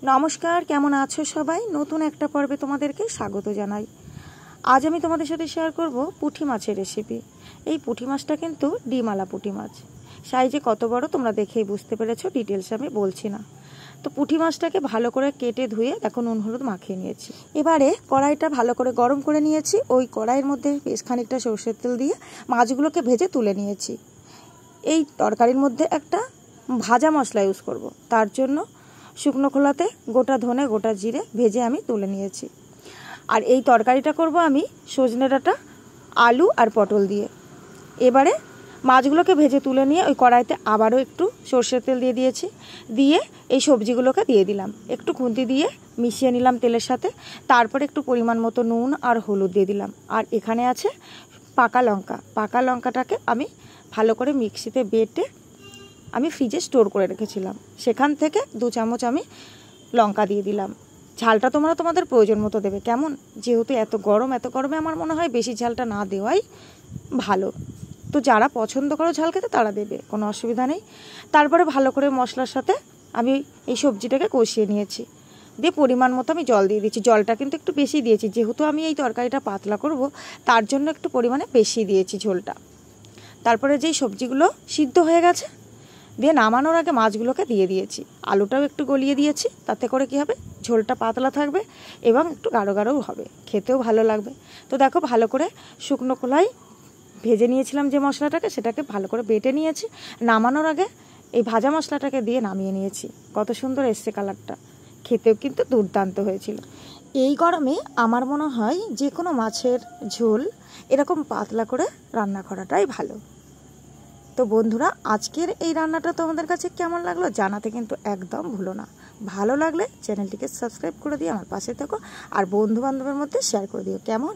नमस्कार केमन आछो सबाई नतून एक पर्वे तुम्हादेरके स्वागत जानाई। आज आमी तुम्हादेर साथे शेयर करब पुठी माछेर रेसिपि। এই পুঁটি মাছটা কিন্তু ডিমালা পুঁটি মাছ, সাইজে কত বড় তোমরা দেখেই বুঝতে পেরেছো, ডিটেলস আমি বলছি না। তো পুঁটি মাছটাকে ভালো করে কেটে ধুয়ে দেখো নুন হলুদ মাখিয়ে নিয়েছি। এবারে কড়াইটা ভালো করে গরম করে নিয়েছি। ওই কড়াইয়ের মধ্যে বেশ খানিকটা সরষের তেল দিয়ে মাছগুলোকে ভেজে তুলে নিয়েছি। এই তরকারির মধ্যে একটা ভাজা মশলা ইউজ করব, তার জন্য শুকনো খোলাতে গোটা ধনে গোটা জিরে ভেজে আমি তুলে নিয়েছি। আর এই তরকারিটা করব আমি সজনে ডাঁটা আলু আর পটল দিয়ে। এবারে মাছগুলোকে ভেজে তুলে নিয়ে ওই কড়াইতে আবারও একটু সরষের তেল দিয়ে দিয়েছি, দিয়ে এই সবজিগুলোকে দিয়ে দিলাম, একটু খুন্তি দিয়ে মিশিয়ে নিলাম তেলের সাথে। তারপরে একটু পরিমাণ মতো নুন আর হলুদ দিয়ে দিলাম। আর এখানে আছে পাকা লঙ্কা, পাকা লঙ্কাটাকে আমি ভালো করে মিক্সিতে বেটে আমি ফ্রিজে স্টোর করে রেখেছিলাম, সেখান থেকে 2 চামচ আমি লঙ্কা দিয়ে দিলাম। ঝালটা তোমরা তোমাদের প্রয়োজন মতো দেবে, কেমন, যেহেতু এত গরমে আমার মনে হয় বেশি ঝালটা না দেওয়াই ভালো। তো যারা পছন্দ করো ঝাল খেতে তারা দেবে, কোনো অসুবিধা নেই। তারপরে ভালো করে মশলার সাথে আমি এই সবজিটাকে কষিয়ে নিয়েছি, দিয়ে পরিমাণ মতো আমি জল দিয়ে দিয়েছি। জলটা কিন্তু একটু বেশি দিয়েছি, যেহেতু আমি এই তরকারিটা পাতলা করব তার জন্য একটু পরিমাণে বেশি দিয়েছি ঝোলটা। তারপরে যেই সবজিগুলো সিদ্ধ হয়ে গেছে দিয়ে নামানোর আগে মাছগুলোকে দিয়ে দিয়েছি, আলুটাও একটু গলিয়ে দিয়েছি। তাতে করে কি হবে, ঝোলটা পাতলা থাকবে এবং একটু গাঢ় গাঢ়ও হবে, খেতেও ভালো লাগবে। তো দেখো ভালো করে শুকনো খোলায় ভেজে নিয়েছিলাম যে মশলাটাকে, সেটাকে ভালো করে বেটে নিয়েছি। নামানোর আগে এই ভাজা মশলাটাকে দিয়ে নামিয়ে নিয়েছি। কত সুন্দর এসছে কালারটা, খেতেও কিন্তু দুর্দান্ত হয়েছিল। এই গরমে আমার মনে হয় যে কোনো মাছের ঝোল এরকম পাতলা করে রান্না করাটাই ভালো। তো বন্ধুরা, আজকের এই রান্নাটা তোমাদের কাছে কেমন লাগলো জানাতে কিন্তু একদম ভুলো না। ভালো লাগলে চ্যানেলটিকে সাবস্ক্রাইব করে দিয়ে আমার পাশে থেকো, আর বন্ধু বান্ধবের মধ্যে শেয়ার করে দিও, কেমন।